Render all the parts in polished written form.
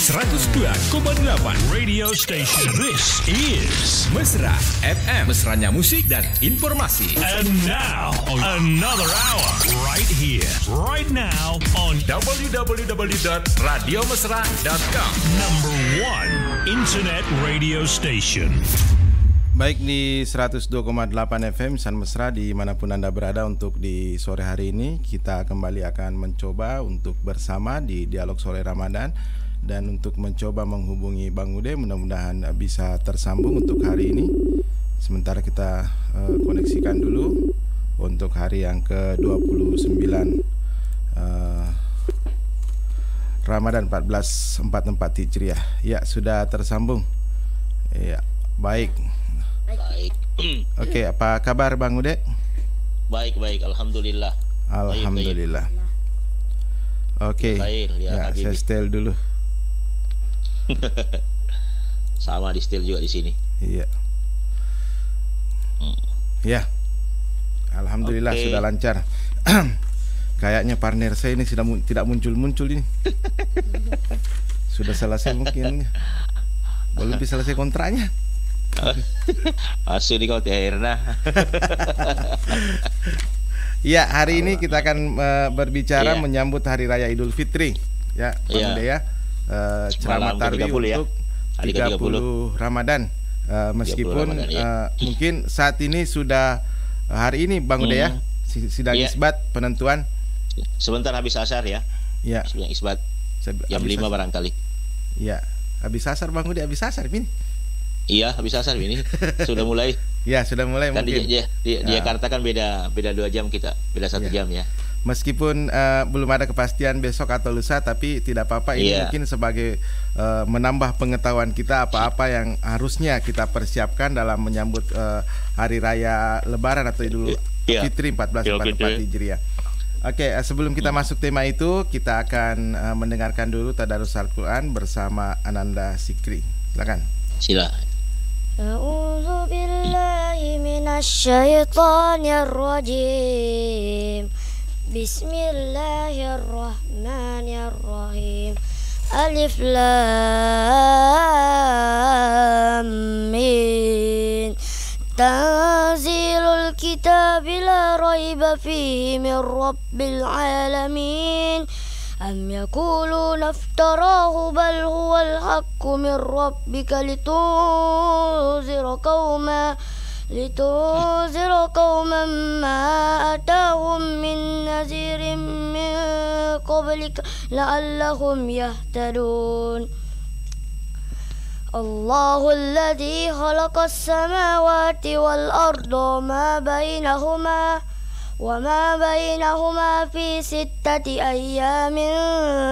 102,8 radio station. This is Mesra FM. Mesranya musik dan informasi. And now, another hour right here, right now on www.radiomesra.com. Number one internet radio station. Baik, di 102,8 FM San Mesra dimanapun Anda berada, untuk di sore hari ini kita kembali akan mencoba untuk bersama di Dialog Sore Ramadan. Dan untuk mencoba menghubungi Bang Ude, mudah-mudahan bisa tersambung untuk hari ini. Sementara kita koneksikan dulu untuk hari yang ke-29 Ramadan 1444 Hijriah. Ya, sudah tersambung. Ya, baik. Oke, apa kabar Bang Ude? Baik, alhamdulillah. Alhamdulillah. Oke, ya, saya setel dulu. Sama di setel juga di sini. Iya. Ya, alhamdulillah sudah lancar. Kayaknya partner saya ini sudah tidak muncul ini. Sudah selesai mungkin. Belum bisa selesai kontraknya. Masuk di kau Herna. Ya, hari ini kita akan berbicara menyambut Hari Raya Idul Fitri. Ya, Bang Ude ya. Ceramah tarwih untuk 30 Ramadan. Meskipun Ramadan, mungkin saat ini sudah hari ini Bang Ude ya, sidang isbat penentuan. Sebentar habis asar ya. Ya. Sidang isbat jam 5 barangkali. Ya, habis asar Bang Ude, habis asar ini. Iya, habis asar ini. Sudah mulai. Ya, sudah mulai kan mungkin. Di Jakarta kan beda 2 jam kita, beda 1 jam ya. Meskipun belum ada kepastian besok atau lusa, tapi tidak apa-apa. Ini mungkin sebagai menambah pengetahuan kita apa-apa yang harusnya kita persiapkan dalam menyambut Hari Raya Lebaran atau Idul Fitri 1444 Hijriah. Oke, sebelum kita masuk tema itu, kita akan mendengarkan dulu Tadarus Al-Quran bersama Ananda Sikri. Silakan. A'udzu billahi minasyaitonir rajim. Bismillahirrahmanirrahim. Alif Lam Mim. Tanzilul kitabi la raiba fihi min rabbil alamin. Am yakuluna iftarahu bal huwal haqqu min rabbika litunzira قوما ما أتاهم من نذير من قبلك لعلهم يهتدون الله الذي خلق السماوات والأرض وما بينهما في 6 أيام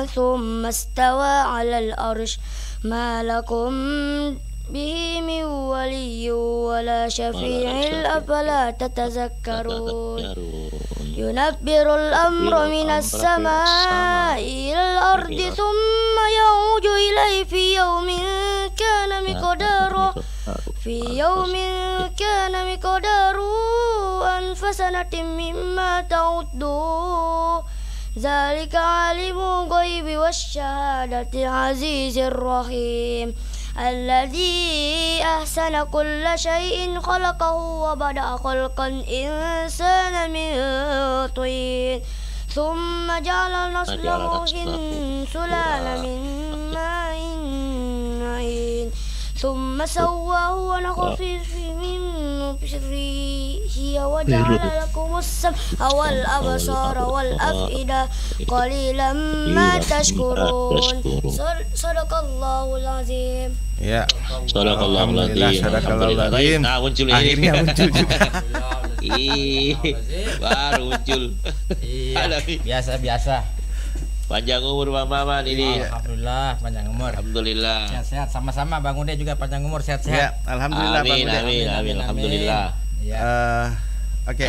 ثم استوى على العرش ما لكم به من ولي ولا شفيع أفلا تتذكرون ينبر الأمر من السماء إلى الأرض ثم يعود إليه في يوم كان مقداره ألف سنة مما تعدون ذلك عالم الغيب والشهادة العزيز الرحيم الذي أحسن كل شيء خلقه وبدأ خلق الإنسان من طين ثم جعل نسله سلالة من ماء معين ثم سواه ونفخ فيه من نفسه وجعل لكم السمع والأبصار والأفئدة قليلا ما تشكرون صدق الله العظيم. Ya, Sadaqallahul Azim. Muncul ini. Akhirnya muncul juga. Baru muncul. Biasa. Panjang umur Bang Maman ini. Alhamdulillah panjang umur. Alhamdulillah. Sehat-sehat sama-sama Bang Ude juga panjang umur sehat-sehat. Ya, alhamdulillah Bang Ude. Amin. Alhamdulillah. Oke.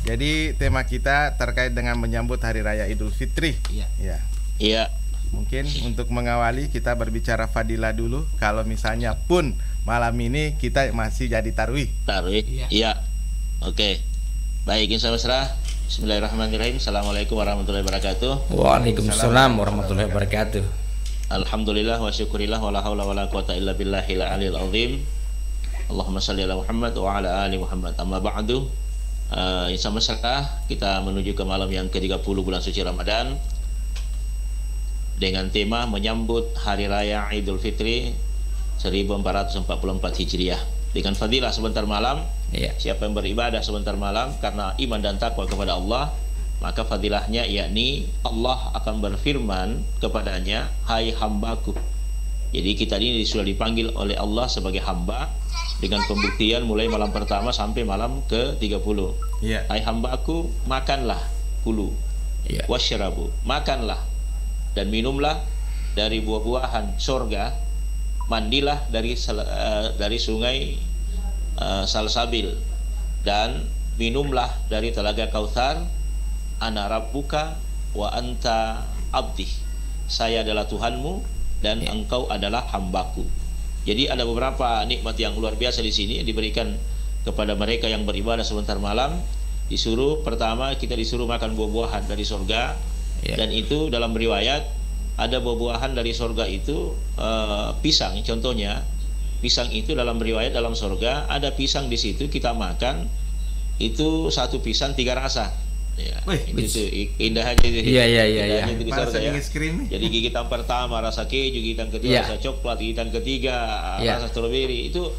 Jadi tema kita terkait dengan menyambut Hari Raya Idul Fitri. Iya. Mungkin untuk mengawali kita berbicara fadilah dulu. Kalau misalnya pun malam ini kita masih jadi tarwih. Iya. Oke. Baik, insya Allah. Bismillahirrahmanirrahim. Assalamualaikum warahmatullahi wabarakatuh. Waalaikumsalam warahmatullahi wabarakatuh. Alhamdulillah wa syukurillah wa la haula wa la quwata illa billahil aliyil azim. Allahumma shalli ala Muhammad wa ala ali Muhammad. Amma ba'du. Insya Allah kita menuju ke malam yang ke-30 bulan suci Ramadan dengan tema menyambut hari raya Idul Fitri 1444 Hijriah dengan fadilah sebentar malam. Siapa yang beribadah sebentar malam karena iman dan takwa kepada Allah, maka fadilahnya yakni Allah akan berfirman kepadanya, hai hambaku. Jadi kita ini sudah dipanggil oleh Allah sebagai hamba dengan pembuktian mulai malam pertama sampai malam ke-30. Hai hambaku, makanlah, kulu, wasyrabu, makanlah dan minumlah dari buah-buahan sorga, mandilah dari sungai Salsabil, dan minumlah dari telaga Kautsar. Ana rabbuka wa anta abdi, saya adalah Tuhanmu dan engkau adalah hambaku. Jadi ada beberapa nikmat yang luar biasa di sini diberikan kepada mereka yang beribadah sebentar malam. Disuruh, pertama kita disuruh makan buah-buahan dari surga, dan itu dalam riwayat ada buah-buahan dari surga itu pisang contohnya. Pisang itu dalam riwayat dalam surga ada pisang di situ, kita makan itu satu pisang 3 rasa. Itu indah aja itu. Iya. Di surga, ya. Jadi gigitan pertama rasa keju, gigitan kedua rasa coklat, gigitan ketiga rasa stroberi. Itu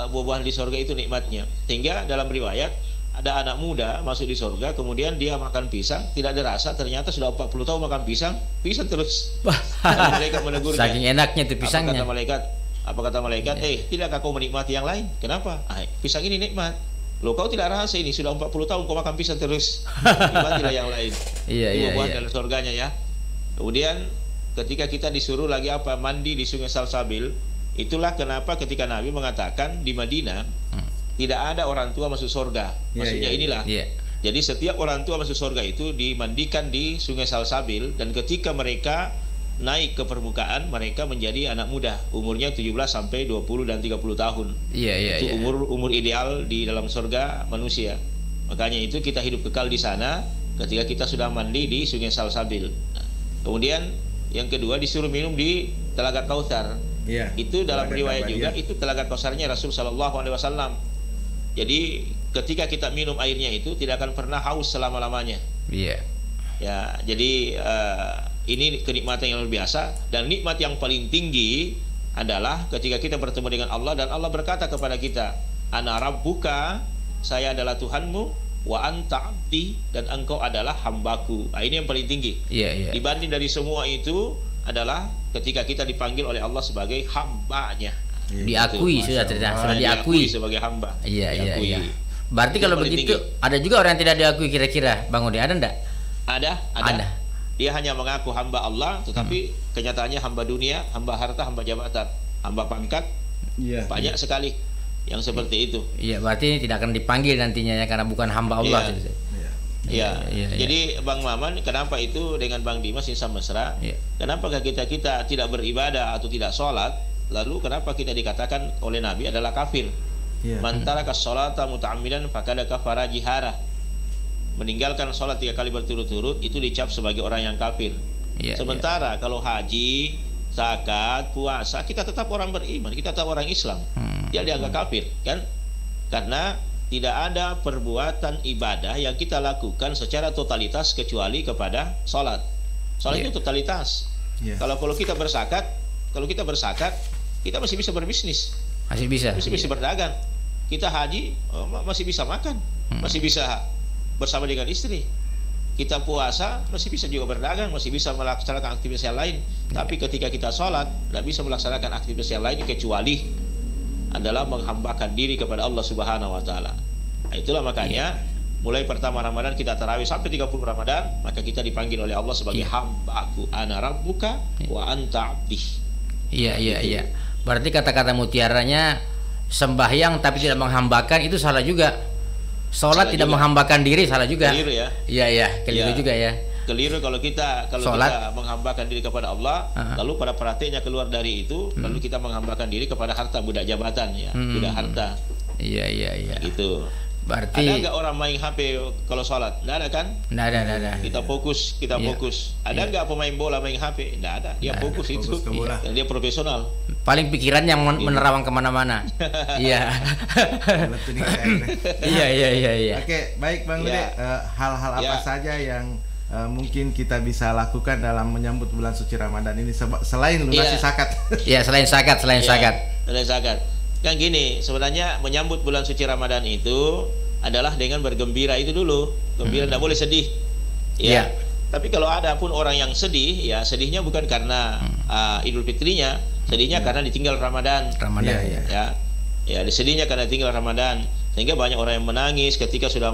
buah-buahan di surga itu nikmatnya. Sehingga dalam riwayat ada anak muda masuk di surga, kemudian dia makan pisang, tidak ada rasa, ternyata sudah 40 tahun makan pisang terus. Malaikat menegurnya. Saking enaknya itu pisangnya. Apa kata malaikat? Tidakkah kau menikmati yang lain? Kenapa? Pisang ini nikmat. Loh, kau tidak rasa ini sudah 40 tahun kau makan pisang terus. Nikmatilah yang lain. Buah-buahan dalam surganya, ya. Kemudian ketika kita disuruh lagi mandi di sungai Salsabil, itulah kenapa ketika Nabi mengatakan di Madinah tidak ada orang tua masuk surga. Maksudnya inilah. Jadi setiap orang tua masuk surga itu dimandikan di sungai Salsabil, dan ketika mereka naik ke permukaan, mereka menjadi anak muda, umurnya 17 sampai 20 dan 30 tahun. Itu umur ideal di dalam surga manusia. Makanya itu kita hidup kekal di sana ketika kita sudah mandi di sungai Salsabil. Kemudian yang kedua disuruh minum di telaga Kautsar. Itu dalam riwayat juga itu telaga Kautsarnya Rasul sallallahu alaihi wasallam. Jadi ketika kita minum airnya itu tidak akan pernah haus selama-lamanya. Jadi ini kenikmatan yang luar biasa, dan nikmat yang paling tinggi adalah ketika kita bertemu dengan Allah dan Allah berkata kepada kita, ana rabbuka, saya adalah Tuhanmu, wa anta abdi, dan engkau adalah hambaku. Ini yang paling tinggi. Dibanding dari semua itu adalah ketika kita dipanggil oleh Allah sebagai hambanya. Diakui sudah diakui sebagai hamba. Berarti kalau begitu ada juga orang yang tidak diakui kira-kira, Bang Udi, ada enggak? Ada. Dia hanya mengaku hamba Allah, tetapi kenyataannya hamba dunia, hamba harta, hamba jabatan, hamba pangkat. Banyak sekali yang seperti itu. Berarti ini tidak akan dipanggil nantinya ya, karena bukan hamba Allah. Jadi Bang Maman, kenapa itu dengan Bang Dimas Insan Mesra? Kenapakah kita tidak beribadah atau tidak sholat? Lalu kenapa kita dikatakan oleh Nabi adalah kafir? Man taraka sholata muta'ammidan faqad kafara jihara. Meninggalkan sholat 3 kali berturut-turut itu dicap sebagai orang yang kafir. Sementara kalau haji, zakat, puasa, kita tetap orang beriman, kita tetap orang Islam. Dia dianggap kafir, kan? Karena tidak ada perbuatan ibadah yang kita lakukan secara totalitas kecuali kepada sholat. Sholat itu totalitas. Kalau kita berzakat, kita masih bisa berbisnis, masih bisa berdagang. Kita haji, masih bisa makan, masih bisa bersama dengan istri. Kita puasa, masih bisa juga berdagang, masih bisa melaksanakan aktivitas yang lain. Tapi ketika kita sholat, tidak bisa melaksanakan aktivitas yang lain kecuali adalah menghambakan diri kepada Allah Subhanahu wa Ta'ala. Itulah makanya mulai pertama Ramadan kita tarawih sampai 30 Ramadan, maka kita dipanggil oleh Allah sebagai hambaku, ana rabbuka wa anta abdi. Berarti kata-kata mutiaranya sembahyang tapi tidak menghambakan itu salah juga. Sholat tidak menghambakan diri salah juga. Keliru ya. Keliru juga ya. Keliru kalau kita menghambakan diri kepada Allah, lalu pada prakteknya keluar dari itu, lalu kita menghambakan diri kepada harta, budak jabatan ya, budak harta. Iya. Gitu. Berarti ada nggak orang main HP kalau sholat? Nggak ada kan? Nggak ada. Kita fokus. Ada nggak pemain bola main HP? Nggak ada. Dia fokus itu. Fokus ke bola. Dan dia profesional. Paling pikiran yang menerawang kemana-mana. Iya. Iya. Oke, baik Bang Ude. Hal-hal apa saja yang mungkin kita bisa lakukan dalam menyambut bulan suci Ramadan ini selain lunasi zakat? Iya, selain zakat. Selain zakat. Kan gini, sebenarnya menyambut bulan suci Ramadan itu adalah dengan bergembira itu dulu. Gembira, tidak boleh sedih. Ya. Tapi kalau ada pun orang yang sedih, ya sedihnya bukan karena Idul Fitrinya, sedihnya karena ditinggal Ramadan. Ya, sedihnya karena ditinggal Ramadan. Sehingga banyak orang yang menangis ketika sudah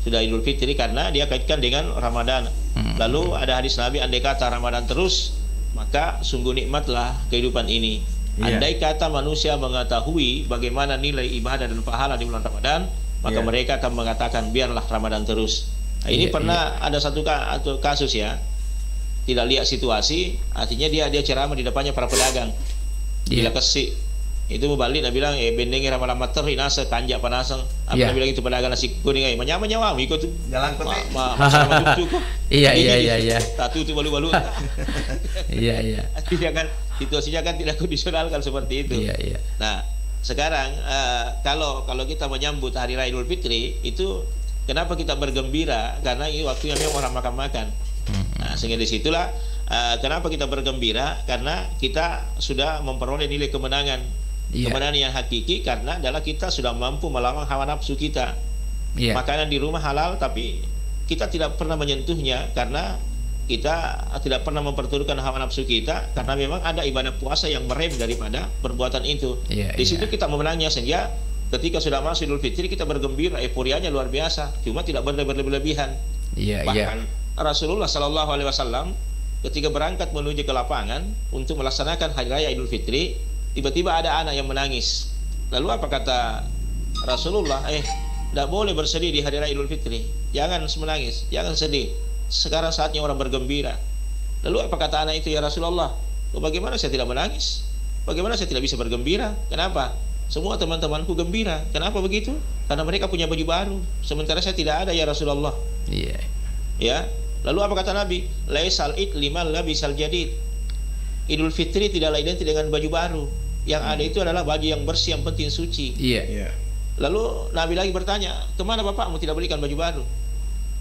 Idul Fitri karena dia kaitkan dengan Ramadan. Lalu ada hadis Nabi, andai kata Ramadan terus, maka sungguh nikmatlah kehidupan ini. Andai kata manusia mengetahui bagaimana nilai ibadah dan pahala di bulan Ramadan, maka mereka akan mengatakan biarlah Ramadan terus. Nah, ini pernah ada satu kasus ya, tidak lihat situasi, artinya dia ceramah di depannya para pedagang. Bila kesik itu balik, dia bilang bendengi lama-lama teri nasa kanjak panasang. Apa dia bilang itu pedagang nasi kuning menyawa ikut jalan kote. Iya. Tatu itu balu-balu. Iya. Situasinya kan tidak kondisional kan seperti itu. Iya. Nah, sekarang kalau kita menyambut hari raya Idul Fitri itu kenapa kita bergembira? Karena ini waktunya memang orang makan-makan. Nah, sehingga disitulah kenapa kita bergembira, karena kita sudah memperoleh nilai kemenangan. Kemenangan yang hakiki karena adalah kita sudah mampu melawan hawa nafsu kita. Makanan di rumah halal tapi kita tidak pernah menyentuhnya karena kita tidak pernah memperturutkan hawa nafsu kita, karena memang ada ibadah puasa yang merem daripada perbuatan itu. Di situ kita memenangnya, sehingga ketika sudah masuk Idul Fitri kita bergembira, euforianya luar biasa, cuma tidak berlebihan. Bahkan Rasulullah Shallallahu Alaihi Wasallam ketika berangkat menuju ke lapangan untuk melaksanakan hari raya Idul Fitri, tiba-tiba ada anak yang menangis. Lalu apa kata Rasulullah? Tidak boleh bersedih di hari raya Idul Fitri. Jangan menangis, jangan sedih. Sekarang saatnya orang bergembira. Lalu apa kata anak itu? Ya Rasulullah, bagaimana saya tidak menangis? Bagaimana saya tidak bisa bergembira? Kenapa? Semua teman-temanku gembira. Kenapa begitu? Karena mereka punya baju baru, sementara saya tidak ada, ya Rasulullah. Ya. Lalu apa kata Nabi? Laisal id liman labisal jadid. Idul Fitri tidaklah identik dengan baju baru. Yang ada itu adalah baju yang bersih, yang penting suci. Lalu Nabi lagi bertanya, kemana bapakmu tidak belikan baju baru?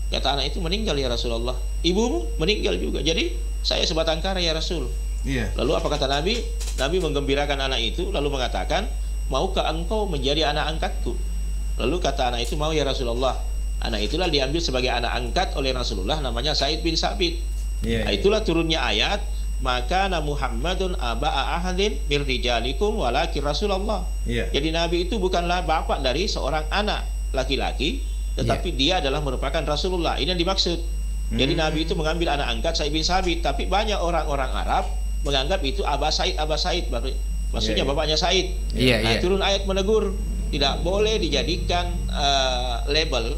Kata anak itu, meninggal ya Rasulullah. Ibumu meninggal juga. Jadi saya sebatang kara ya Rasul. Lalu apa kata Nabi? Nabi menggembirakan anak itu, lalu mengatakan, maukah engkau menjadi anak angkatku? Lalu kata anak itu, mau ya Rasulullah. Anak itulah diambil sebagai anak angkat oleh Rasulullah, namanya Said bin Sabit. Itulah turunnya ayat, maka Muhammadun aba'a ahadin mir rijalikum walakin Rasulullah. Jadi Nabi itu bukanlah bapak dari seorang anak laki-laki, tetapi dia adalah merupakan Rasulullah. Ini yang dimaksud. Jadi Nabi itu mengambil anak angkat Said bin Sabit, tapi banyak orang-orang Arab menganggap itu Aba Said, maksudnya bapaknya Said. Turun ayat menegur, tidak boleh dijadikan label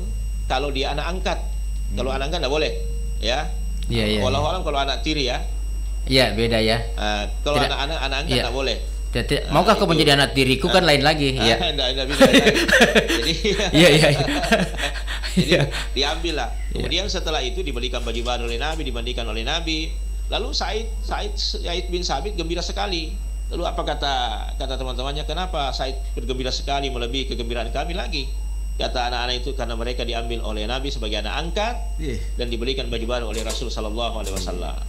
kalau dia anak angkat. Kalau anak angkat tidak boleh, ya. Walau kalau anak tiri ya. Beda ya. Kalau anak angkat tidak boleh. Maukah kau menjadi anak diriku kan lain lagi. Jadi diambil lah. Kemudian setelah itu dibelikan baju baru oleh Nabi, dimandikan oleh Nabi. Lalu Said bin Sabit gembira sekali. Lalu apa kata teman-temannya? Kenapa Said bergembira sekali melebihi kegembiraan kami lagi? Kata anak-anak itu, karena mereka diambil oleh Nabi sebagai anak angkat dan diberikan baju baru oleh Rasul Sallallahu Alaihi Wasallam.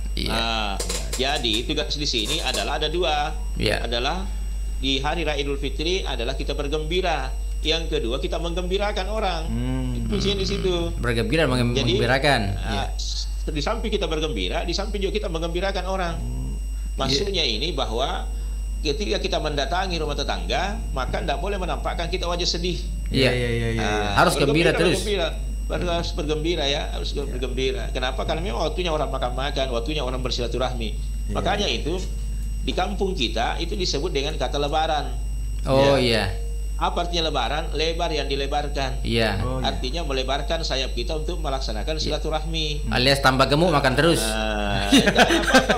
Jadi tugas di sini adalah ada dua. Adalah di hari raya Idul Fitri adalah kita bergembira. Yang kedua kita menggembirakan orang. Kuncinya di situ. Bergembira menggembirakan. Di samping kita bergembira, di samping juga kita menggembirakan orang. Maksudnya ini bahwa ketika kita mendatangi rumah tetangga, maka tidak boleh menampakkan kita wajah sedih. Harus gembira terus. Harus bergembira ya, harus bergembira. Kenapa? Karena memang waktunya orang makan-makan, waktunya orang bersilaturahmi. Makanya itu di kampung kita itu disebut dengan kata lebaran. Apa artinya lebaran? Lebar yang dilebarkan. Iya. Artinya melebarkan sayap kita untuk melaksanakan silaturahmi. Alias tambah gemuk makan terus. Apa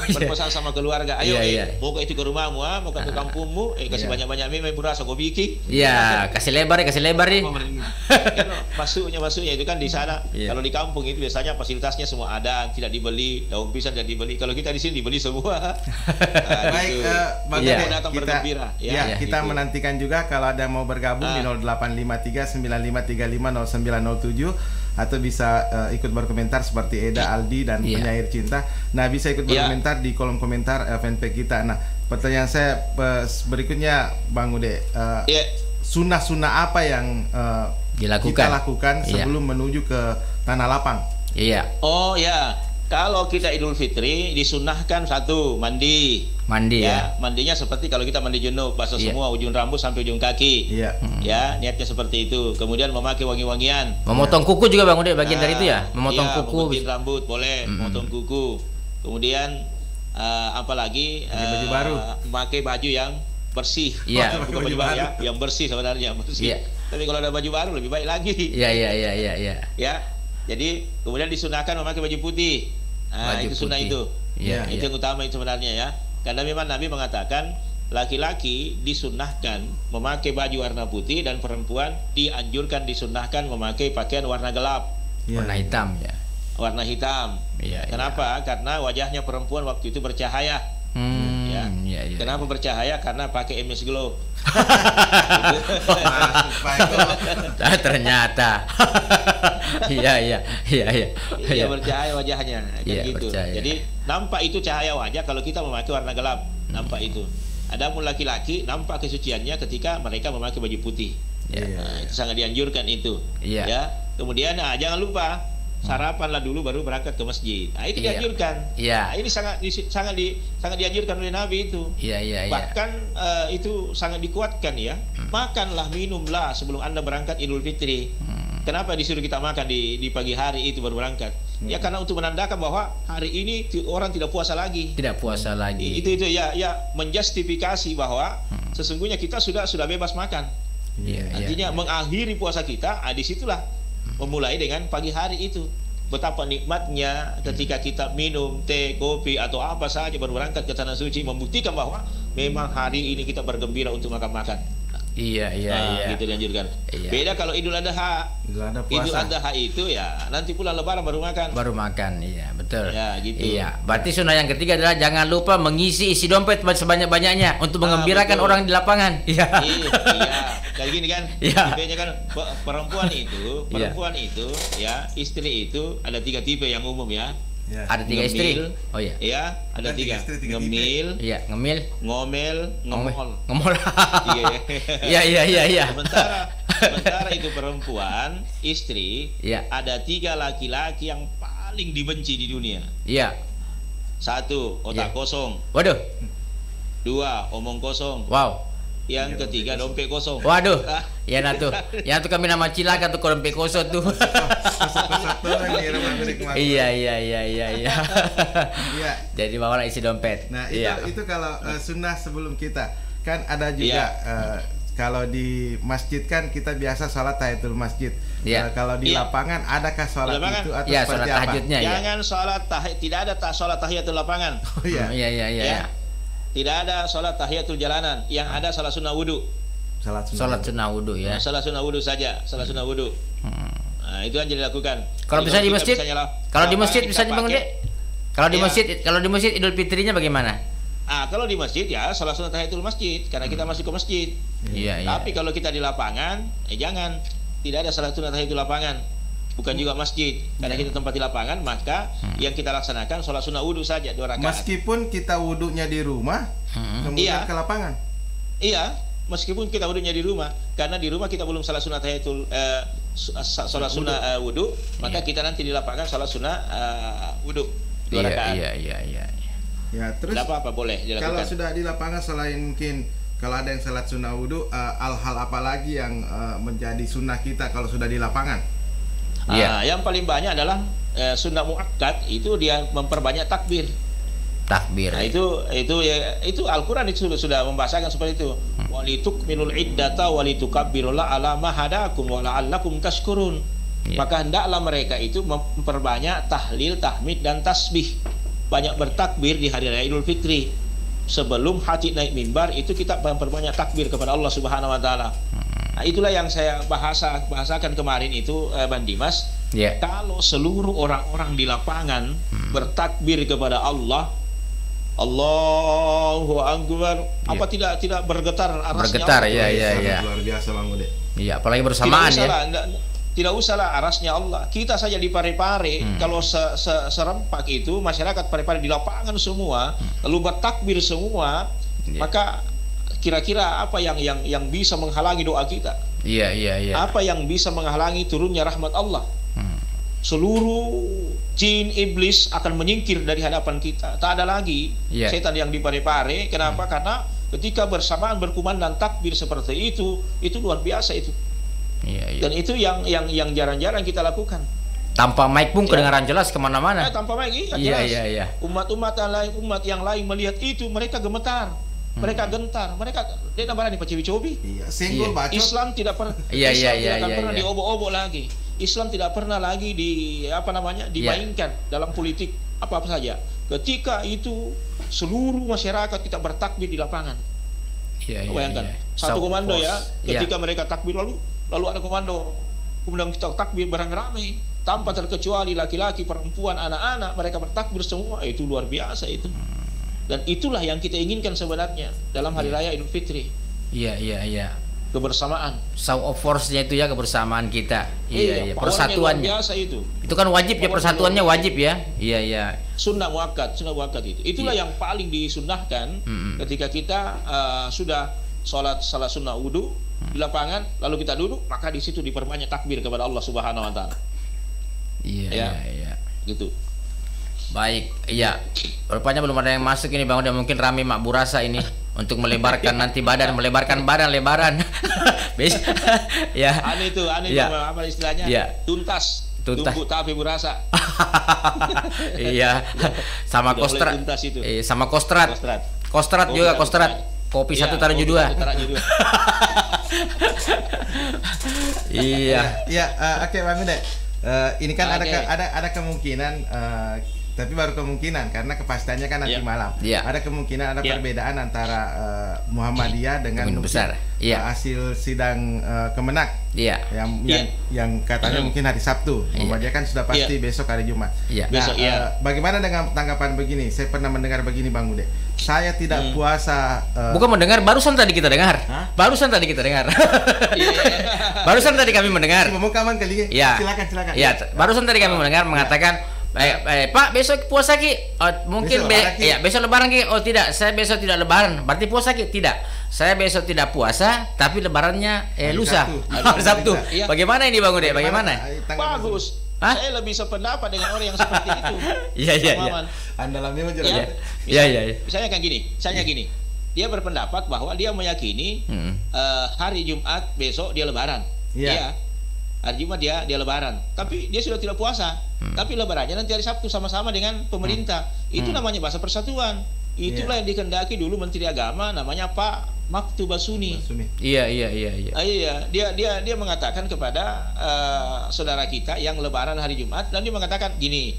berpesan sama keluarga. Ayo, mau itu ke rumahmu, mau ke kampungmu, kasih banyak-banyak mie beras aku bikin. Iya, kasih lebar nih. Masuknya itu kan di sana. Kalau di kampung itu biasanya fasilitasnya semua ada, tidak dibeli, daun pisang tidak dibeli. Kalau kita di sini dibeli semua. Baik, datang bergembira. Kita gitu. menantikan juga kalau ada yang mau bergabung di 0853 9535 0907 atau bisa ikut berkomentar seperti Eda, Aldi dan penyair cinta. Nah, bisa ikut berkomentar di kolom komentar fanpage kita. Nah, pertanyaan saya berikutnya Bang Ude, sunnah-sunnah apa yang kita lakukan sebelum menuju ke tanah lapang? Iya. Oh ya, kalau kita Idul Fitri disunnahkan satu mandi ya. Mandinya seperti kalau kita mandi junub, basah semua ujung rambut sampai ujung kaki. Ya, niatnya seperti itu. Kemudian memakai wangi-wangian. Memotong kuku juga Bang Ude, bagian dari itu ya. Memotong kuku. Memotong rambut boleh, memotong kuku. Kemudian apalagi baju baru. memakai baju yang bersih. Bukan baju baru yang bersih sebenarnya, bersih. Tapi kalau ada baju baru lebih baik lagi. Iya. Ya. Jadi kemudian disunahkan memakai baju putih. Itu sunnah itu. Itu yang utama itu sebenarnya ya. Karena memang Nabi mengatakan laki-laki disunnahkan memakai baju warna putih dan perempuan dianjurkan disunnahkan memakai pakaian warna gelap. Warna hitam ya. Warna hitam. Kenapa? Karena wajahnya perempuan waktu itu bercahaya. Kenapa bercahaya? Karena pakai MS Glow. Ternyata. Iya, bercahaya wajahnya gitu. Bercahaya. Jadi nampak itu cahaya wajah kalau kita memakai warna gelap, nampak itu. Adapun laki-laki nampak kesuciannya ketika mereka memakai baju putih. Itu sangat dianjurkan itu. Ya. Kemudian jangan lupa sarapanlah dulu baru berangkat ke masjid. Itu dianjurkan. Ini sangat dianjurkan oleh Nabi itu. Bahkan itu sangat dikuatkan ya. Makanlah, minumlah sebelum Anda berangkat Idul Fitri. Kenapa disuruh kita makan di pagi hari itu baru berangkat? Ya karena untuk menandakan bahwa hari ini orang tidak puasa lagi. Itu ya menjustifikasi bahwa sesungguhnya kita sudah bebas makan. Artinya mengakhiri puasa kita, disitulah memulai dengan pagi hari itu. Betapa nikmatnya ketika kita minum teh, kopi atau apa saja baru berangkat ke tanah suci, membuktikan bahwa memang hari ini kita bergembira untuk makan-makan. Gitu dianjurkan. Beda kalau Idul Adha. Idul Adha itu ya nanti pulang Lebaran baru makan. Iya betul. Ya gitu. Iya. Berarti sunnah yang ketiga adalah jangan lupa mengisi isi dompet sebanyak-banyaknya untuk mengembirakan orang di lapangan. Iya. Kayak gini kan. Tipenya kan perempuan itu ya, istri itu ada 3 tipe yang umum ya. Ada 3 istri. Oh iya. Iya, ada 3. Ngemil. Iya, ngemil. Ngomel. Ngomol. Iya. Sementara itu perempuan, istri, ada 3 laki-laki yang paling dibenci di dunia. Iya. 1, otak kosong. Waduh. 2, omong kosong. Wow. Yang ketiga dompet kosong. Waduh. Ya natuh. Ya tuh kami nama cilaka tuh dompet kosong tuh. Iya. Jadi bawalah isi dompet. Nah, itu kalau sunnah sebelum kita. Kan ada juga kalau di masjid kan kita biasa sholat tahiyatul masjid. Kalau di lapangan adakah sholat itu atau seperti apa? Tahajudnya, Jangan sholat tidak ada sholat tahiyatul lapangan. Iya. Tidak ada sholat tahiyatul jalanan, yang ada salat sunnah wudhu. Salat sunnah wudhu ya. Salat sunnah wudhu saja, salat sunnah wudhu. Nah, itu yang jadi lakukan. Kalau bisa di masjid, bisa Bang Ude. Kalau di masjid Idul Fitrinya bagaimana? Kalau di masjid ya salat sunnah tahiyatul masjid karena kita masuk ke masjid. Tapi kalau kita di lapangan, jangan. Tidak ada salat sunnah tahiyatul lapangan. Bukan juga masjid, karena kita tempat di lapangan, maka yang kita laksanakan sholat sunnah wudhu saja 2 rakaat. Meskipun kita wudhunya di rumah, kemudian ke lapangan. Iya, meskipun kita wudhunya di rumah, karena di rumah kita belum sholat sunnah tahiyatul sholat sunnah wudhu, maka kita nanti di lapangan sholat sunnah wudhu 2 rakaat. Iya. Ya, terus tidak apa-apa boleh dilakukan. Kalau sudah di lapangan selain mungkin kalau ada yang sholat sunnah wudhu, hal-hal apa lagi yang menjadi sunnah kita kalau sudah di lapangan? Yang paling banyak adalah sunnah muakkad itu dia memperbanyak takbir. Takbir. Nah, itu Al-Qur'an itu sudah membahasakan seperti itu. Walitukmilul iddata walitukabbirullaha ala ma hadakum wa la'allakum tashkurun. Maka hendaklah mereka itu memperbanyak tahlil, tahmid dan tasbih. Banyak bertakbir di hari raya Idul Fitri. Sebelum hati naik mimbar itu kita memperbanyak takbir kepada Allah Subhanahu wa taala. Nah, itulah yang saya bahasakan kemarin itu, Bang Dimas. Kalau seluruh orang-orang di lapangan bertakbir kepada Allah, Allahu Akbar, apa tidak bergetar arasnya? Bergetar, iya. Luar biasa Bang Ude. Iya, apalagi bersamaan ya. Tidak usahlah arasnya Allah. Kita saja di Parepare, kalau serempak itu masyarakat Parepare di lapangan semua, lalu bertakbir semua, maka kira-kira apa yang bisa menghalangi doa kita? Iya. Apa yang bisa menghalangi turunnya rahmat Allah? Seluruh jin iblis akan menyingkir dari hadapan kita. Tak ada lagi setan yang di Parepare. Kenapa? Karena ketika bersamaan berkumandang takbir seperti itu luar biasa itu. Dan itu yang jarang-jarang kita lakukan. Tanpa mic pun kedengaran jelas kemana-mana. Tanpa mic, jelas. Iya. Umat yang lain melihat itu, mereka gemetar. Mereka gentar, mereka dia berani paciwi-cobi. Islam tidak pernah pernah diobok-obok lagi. Islam tidak pernah lagi dimainkan dalam politik apa saja. Ketika itu seluruh masyarakat kita bertakbir di lapangan. Bayangkan satu komando ketika mereka takbir lalu ada komando, kemudian kita takbir beramai-ramai tanpa terkecuali laki-laki, perempuan, anak-anak, mereka bertakbir semua. Itu luar biasa itu. Dan itulah yang kita inginkan sebenarnya dalam hari raya Idul Fitri. Iya. Kebersamaan. Show of force-nya itu ya, kebersamaan kita. Iya. Persatuannya. Biasa itu. Itu kan wajib ya, persatuannya wajib ya. Iya. Sunnah muakkad itu. Itulah yang paling disunnahkan ketika kita sudah salat sunnah wudu di lapangan, lalu kita duduk, maka di situ diperbanyak takbir kepada Allah Subhanahu wa taala. Iya. Gitu. Baik, rupanya belum ada yang masuk ini Bang Ude, mungkin rame Mak Burasa ini untuk melebarkan nanti badan, melebarkan badan lebaran. Aneh itu apa istilahnya? Tuntas. Tunggu tapi Burasa. Sama kostrat. Sama kostrat. Kostrat juga kostrat. Kopi satu taruh dua. Oke Bang Ude. Ini kan ada kemungkinan, tapi baru kemungkinan karena kepastiannya kan nanti malam. Ada kemungkinan ada perbedaan antara Muhammadiyah dengan besar. Hasil sidang Kemenak. Yang katanya mungkin hari Sabtu. Muhammadiyah kan sudah pasti besok hari Jumat. Bagaimana dengan tanggapan begini? Saya pernah mendengar begini Bang Ude. Saya tidak puasa. Bukan mendengar, barusan tadi kita dengar. Barusan tadi kami mendengar. Silakan. Barusan tadi kami mendengar mengatakan, Pak besok puasa Ki? Mungkin besok lebaran Ki? Oh tidak, saya besok tidak lebaran. Berarti puasa Ki? Tidak. Saya besok tidak puasa, tapi lebarannya lusa. Sabtu. Bagaimana ini Bang Ude? Bagaimana? Bagus. Saya lebih sependapat dengan orang yang seperti itu. Iya. Andalannya menjelaskan. Misalnya kan gini. Dia berpendapat bahwa dia meyakini hari Jumat besok dia lebaran. Hari Jumat dia lebaran, tapi dia sudah tidak puasa. Tapi lebarannya nanti hari Sabtu sama-sama dengan pemerintah. Itu namanya bahasa persatuan. Itulah yang dikehendaki dulu Menteri Agama, namanya Pak Maktubasuni. Iya. Dia mengatakan kepada saudara kita yang lebaran hari Jumat, dan dia mengatakan gini.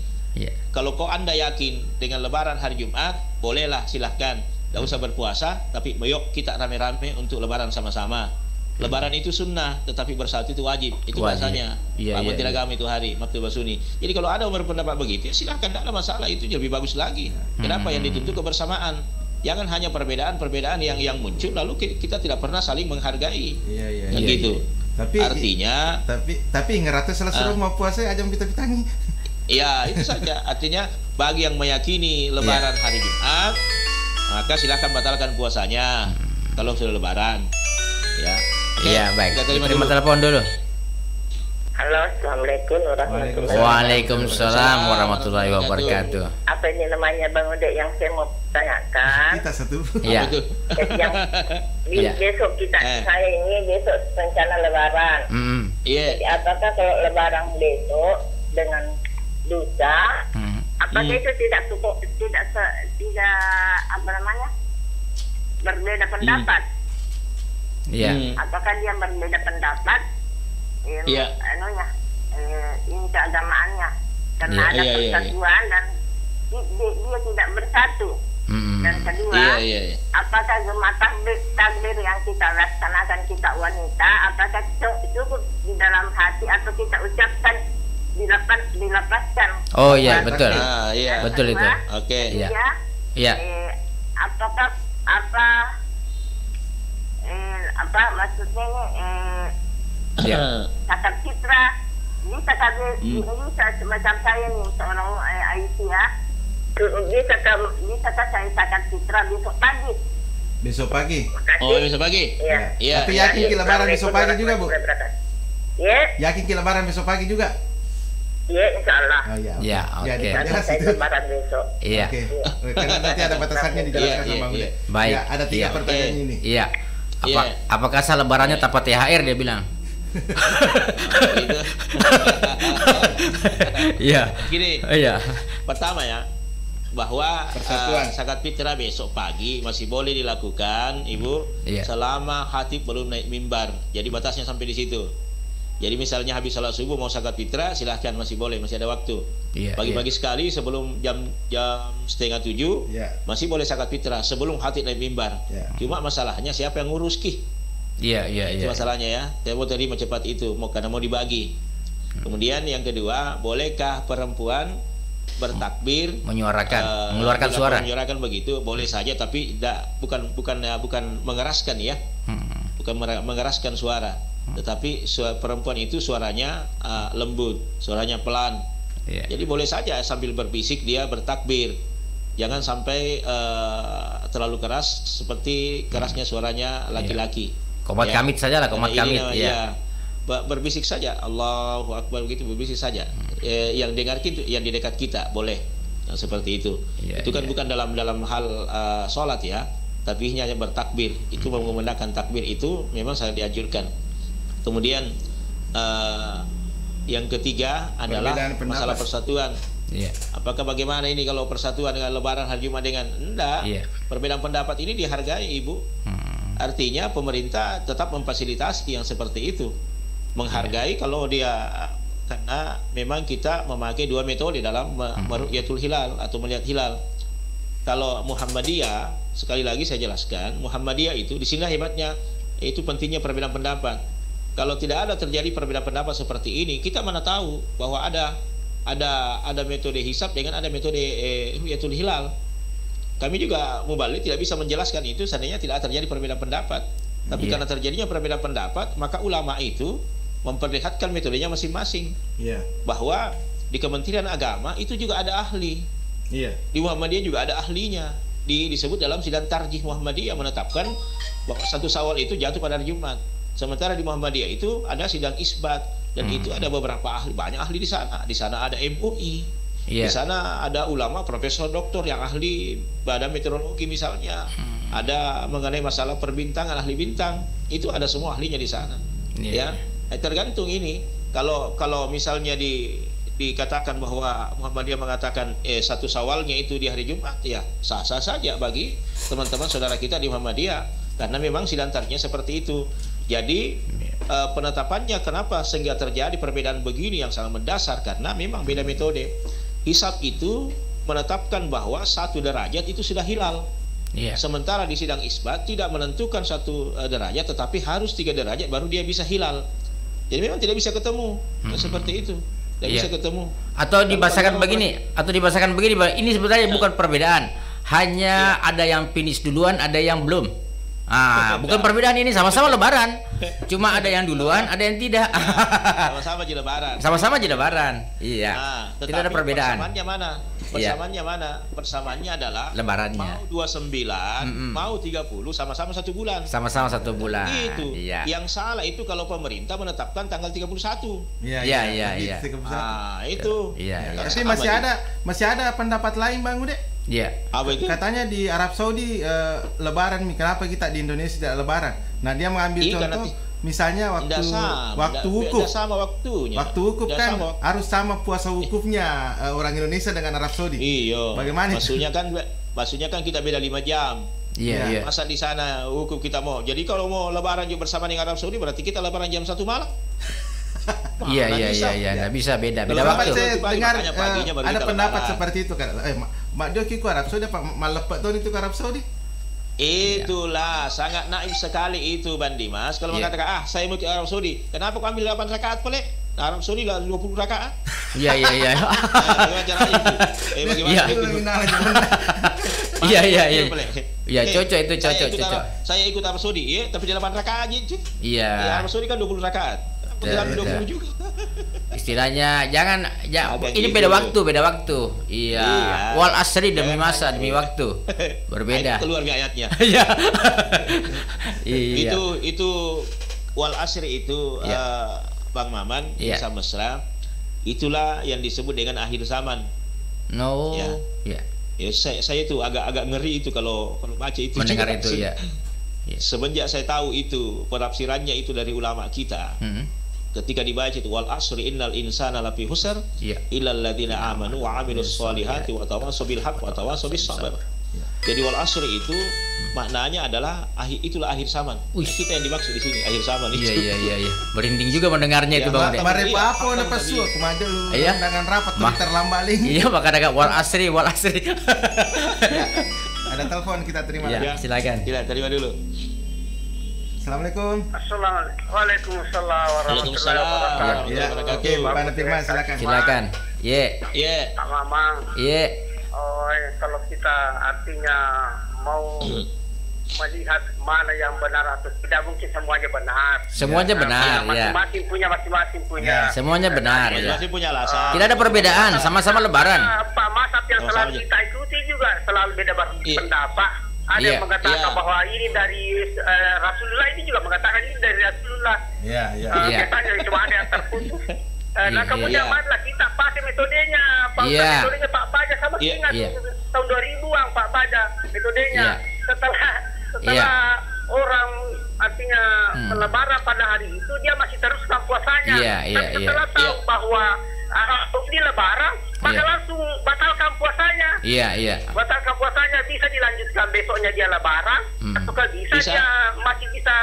Kalau Anda yakin dengan lebaran hari Jumat, bolehlah, silahkan. Tidak usah berpuasa, tapi yuk kita rame-rame untuk lebaran sama-sama. Lebaran itu sunnah, tetapi bersatu itu wajib. Itu bahasanya Pak Menteri Agama itu hari Maktubasuni. Jadi kalau ada yang berpendapat begitu, ya silahkan, tidak ada masalah. Itu lebih bagus lagi. Kenapa? Yang dituntut kebersamaan. Jangan hanya perbedaan yang muncul lalu kita tidak pernah saling menghargai. Gitu. Tapi artinya tapi ngeratus selesai mau puasa ajam kita pitangi. Iya, itu saja. Artinya bagi yang meyakini lebaran hari Jumat, maka silahkan batalkan puasanya kalau sudah lebaran. Baik. Terima telepon dulu. Halo, assalamualaikum warahmatullahi wabarakatuh. Waalaikumsalam warahmatullahi wabarakatuh. Apa ini namanya Bang Ude yang saya mau tanyakan? Kita satu. Besok saya ini besok rencana lebaran. Jadi apakah kalau lebaran besok dengan lusa Apakah itu tidak apa namanya? Berbeda pendapat? Iya. Apakah dia berbeda pendapat? Iya. Ini keagamaannya. Karena ada persatuan dan dia tidak bersatu. Dan kedua, apakah Jumat takbir yang kita laksanakan kita wanita, apakah cukup di dalam hati atau kita ucapkan dilepaskan? Oh iya, betul. Betul itu. Oke. Iya. Apakah apa maksudnya ini zakat fitrah bisa bisa semacam saya nih seorang Aisyah bisa saya zakat fitrah besok pagi. Besok pagi? Oh, besok pagi? Iya. Tapi yakin ke lebaran besok pagi juga, Bu? Ya. Yakin ke lebaran besok pagi juga? Iya, insya Allah. Oh iya. Iya, oke. Saya lebaran besok. Iya. Oke. Karena nanti ada batasannya dijelaskan sama Bang Ude. Baik. Ya, ada 3 pertanyaan ini. Iya. Apakah saya lebarannya tanpa THR dia bilang? Iya. Gini. Iya. Pertama ya, bahwa zakat fitrah besok pagi masih boleh dilakukan, Ibu, selama khatib belum naik mimbar. Jadi batasnya sampai di situ. Jadi misalnya habis salat subuh mau zakat fitrah, silahkan, masih boleh, masih ada waktu. Pagi-pagi sekali sebelum jam 6:30 masih boleh zakat fitrah sebelum khatib naik mimbar. Cuma masalahnya siapa yang ngurus ki? Itu masalahnya ya. Saya mau terima cepat itu, karena mau dibagi. Kemudian yang kedua, bolehkah perempuan bertakbir, mengeluarkan suara? Menyuarakan begitu, boleh saja, tapi bukan mengeraskan ya. Bukan mengeraskan suara. Tetapi perempuan itu suaranya lembut, suaranya pelan. Jadi boleh saja sambil berbisik dia bertakbir. Jangan sampai terlalu keras seperti kerasnya suaranya laki-laki. Komat kamit saja lah, komat kamit. Berbisik saja, Allahu Akbar, begitu, berbisik saja. Yang dengar itu yang di dekat kita boleh, seperti itu. Itu kan bukan dalam hal sholat ya, tapi hanya bertakbir. Itu mengumandangkan takbir itu memang sangat dianjurkan. Kemudian yang ketiga adalah masalah persatuan. Apakah bagaimana ini kalau persatuan dengan lebaran hari Jumat dengan enggak? Perbedaan pendapat ini dihargai, Ibu. Artinya pemerintah tetap memfasilitasi yang seperti itu, menghargai kalau dia, karena memang kita memakai 2 metode dalam meru'yatul hilal atau melihat hilal. Kalau Muhammadiyah, sekali lagi saya jelaskan, Muhammadiyah itu di sini hebatnya, itu pentingnya perbedaan pendapat. Kalau tidak ada terjadi perbedaan pendapat seperti ini, kita mana tahu bahwa ada metode hisab dengan ada metode ru'yatul hilal. Kami juga mubalik tidak bisa menjelaskan itu seandainya tidak terjadi perbedaan pendapat. Tapi karena terjadinya perbedaan pendapat, maka ulama itu memperlihatkan metodenya masing-masing. Bahwa di Kementerian Agama itu juga ada ahli. Di Muhammadiyah juga ada ahlinya. Disebut dalam sidang tarjih Muhammadiyah menetapkan bahwa 1 Syawal itu jatuh pada hari Jumat. Sementara di Muhammadiyah itu ada sidang isbat, dan itu ada beberapa ahli, banyak ahli di sana. Di sana ada MUI. Di sana ada ulama, profesor, doktor yang ahli badan meteorologi misalnya. Ada mengenai masalah perbintangan, ahli bintang. Itu ada semua ahlinya di sana. Tergantung ini. Kalau misalnya dikatakan bahwa Muhammadiyah mengatakan 1 Syawalnya itu di hari Jumat, ya sah-sah saja bagi teman-teman saudara kita di Muhammadiyah, karena memang silantarnya seperti itu. Jadi penetapannya kenapa sehingga terjadi perbedaan begini yang sangat mendasar, karena memang beda metode. Hisab itu menetapkan bahwa 1 derajat itu sudah hilal. Sementara di sidang isbat tidak menentukan 1 derajat, tetapi harus 3 derajat baru dia bisa hilal. Jadi memang tidak bisa ketemu. Seperti itu. Tidak bisa ketemu. Atau dibahasakan begini, ini sebenarnya bukan perbedaan. Hanya ada yang finish duluan, ada yang belum. Bukan perbedaan, ini sama-sama lebaran. Cuma ada yang duluan, ada yang tidak. Sama-sama aja lebaran. Sama-sama aja lebaran. Tidak ada perbedaan. Persamaannya mana? Persamaannya mana? Persamaannya adalah lebarannya. Mau 29, mau 30, sama-sama 1 bulan. Sama-sama 1 bulan. Itu. Yang salah itu kalau pemerintah menetapkan tanggal 31. Iya. Itu. Tapi masih ada pendapat lain, Bang Ude. Apa itu? Katanya di Arab Saudi lebaran, kenapa kita di Indonesia tidak lebaran? Nah, dia mengambil contoh misalnya waktu wukuf. Sama waktunya. Waktu wukuf kan harus sama puasa wukufnya orang Indonesia dengan Arab Saudi. Iya. Bagaimana? Maksudnya kan kita beda 5 jam. Iya. Masa di sana wukuf kita mau. Jadi kalau mau lebaran juga bersama dengan Arab Saudi berarti kita lebaran jam 1 malam. Iya, nggak bisa beda waktu. Saya dengar ada pendapat seperti itu kan. Mak Dio kiku Arab Saudi apa malepet tuh itu ke Arab Saudi? Itulah sangat naif sekali itu Bang Dimas. Kalau mengatakan saya mau ke Arab Saudi, kenapa kau ambil 8 rakaat boleh? Arab Saudi lah 20 rakaat. Iya. Bagaimana caranya itu? Iya, cocok itu cocok. Saya ikut Arab Saudi, tapi 8 rakaat aja. Iya. Arab Saudi kan 20 rakaat. Juga. Istilahnya ini beda waktu. Iya. Wal asri demi masa demi waktu. Berbeda. Keluar ayatnya. Iya. Itu wal asri itu Bang Maman bisa mesra. Itulah yang disebut dengan akhir zaman. Ya, saya itu agak ngeri itu kalau baca itu. Mendengar itu ya. Semenjak saya tahu itu penafsirannya itu dari ulama kita. Ketika dibaca itu wal asri innal insana lafi khusr illal ladzina amanu wa amilus solihati wa tawassaw bil haqq wa tawassaw bis sabr. Jadi wal asri itu maknanya adalah itulah akhir zaman. Kita yang dimaksud di sini akhir zaman itu. Iya. Berinding juga mendengarnya itu Bang. Kemarin apa na pasu kemada dengan rapat terlambaling. Iya, maka ada wal asri. Ada telepon kita terima. Ya, silakan. Kita terima dulu. Assalamualaikum. Waalaikumsalam warahmatullahi wabarakatuh. Oke, Pak Firman silakan. Pak Mamang. Kalau kita artinya mau melihat mana yang benar atau tidak, mungkin semuanya benar. Semuanya benar, masing-masing punya. Semuanya benar, masing-masing punya alasan. Tidak ada perbedaan, sama-sama lebaran. Pak Masab yang selalu kita ikuti juga selalu beda pendapat. Ada yang mengatakan bahwa ini dari Rasulullah, ini juga mengatakan ini dari Rasulullah. Katanya cuma ada yang terputus. Nah kemudian marilah kita pakai metodenya, metodenya Pak Baja sama ingat tahun 2000-an Pak Baja metodenya. Setelah orang artinya lebaran pada hari itu dia masih teruskan puasanya. Tapi setelah tahu bahwa ini lebaran, maka langsung batalkan puasanya. Batalkan puasanya, bisa dilanjutkan besoknya dia lebaran, atau bisa dia masih bisa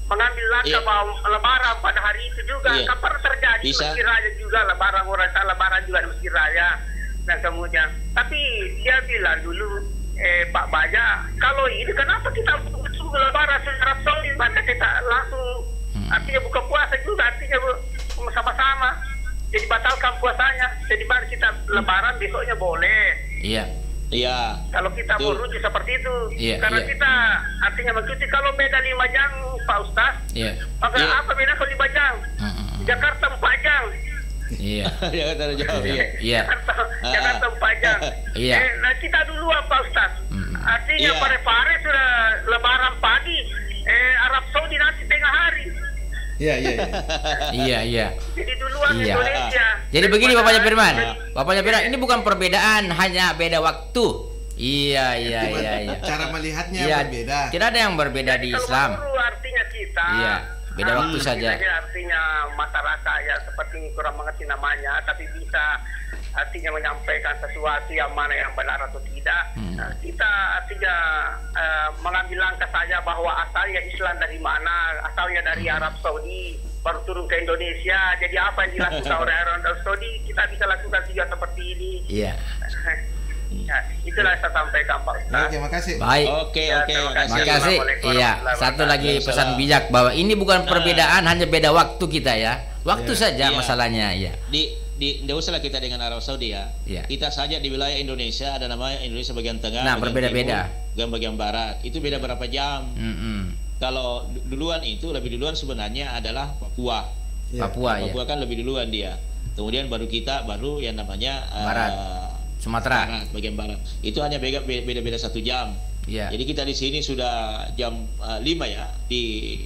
mengambil langkah bahwa lebaran pada hari itu juga. Kapan terjadi Mesir Raya juga lebaran, orang lebaran juga Mesir Raya. Nah kemudian, tapi dia bilang dulu Pak Baja, kalau ini kenapa kita lebaran secara Saudi, maka kita langsung artinya buka puasa juga, artinya sama-sama. Jadi batalkan puasanya. Jadi baru kita lebaran besoknya boleh. Iya. Kalau kita mau rujuk seperti itu, karena kita artinya mengikuti kalau beda 5 jam Pak Ustaz. Maka apa beda kalau 5 jam? Jakarta 4 jam. Jakarta 4 jam. Nah kita duluan Pak Ustaz. Artinya pare-pare sudah lebaran pagi, Arab Saudi nanti tengah hari. Iya. Jadi duluan Indonesia. Jadi begini Bapaknya Firman. Ini bukan perbedaan, hanya beda waktu. Iya. Cara melihatnya berbeda. Tidak ada yang berbeda di Islam. Artinya kita. Beda waktu saja. Artinya masyarakat ya seperti kurang mengerti namanya, tapi bisa artinya menyampaikan sesuatu yang mana yang benar atau tidak. Kita artinya mengambil langkah saja bahwa asalnya Islam dari mana, asalnya dari Arab Saudi, baru turun ke Indonesia. Jadi apa yang dilakukan oleh Arab Saudi, kita bisa lakukan juga seperti ini. Itulah saya sampaikan Pak Ustaz. Oke, makasih. Baik. Oke, makasih. Satu lagi pesan bijak bahwa ini bukan perbedaan, hanya beda waktu kita ya. Waktu saja masalahnya ya. Tidak usahlah kita dengan Arab Saudi ya. Kita saja di wilayah Indonesia ada namanya Indonesia bagian tengah, berbeda-beda. Bagian barat itu beda berapa jam. Kalau lebih duluan sebenarnya adalah Papua. Papua kan lebih duluan dia. Kemudian baru yang namanya barat. Sumatera bagian barat. Itu hanya beda-beda 1 jam. Jadi kita di sini sudah jam 5 ya di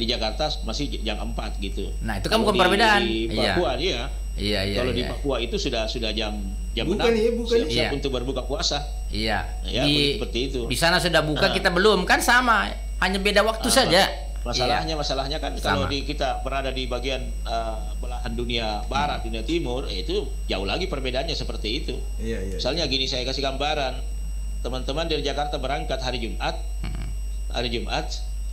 Jakarta masih jam 4 gitu. Nah, itu kan bukan perbedaan. Di Papua Kalau di Papua itu sudah jam 6. Siap untuk berbuka puasa. Seperti itu. Di sana sudah buka, kita belum, kan sama. Hanya beda waktu saja. Masalahnya kan kalau kita berada di bagian belahan dunia barat, dunia timur, itu jauh lagi perbedaannya seperti itu. Misalnya gini, saya kasih gambaran. Teman-teman dari Jakarta berangkat hari Jumat,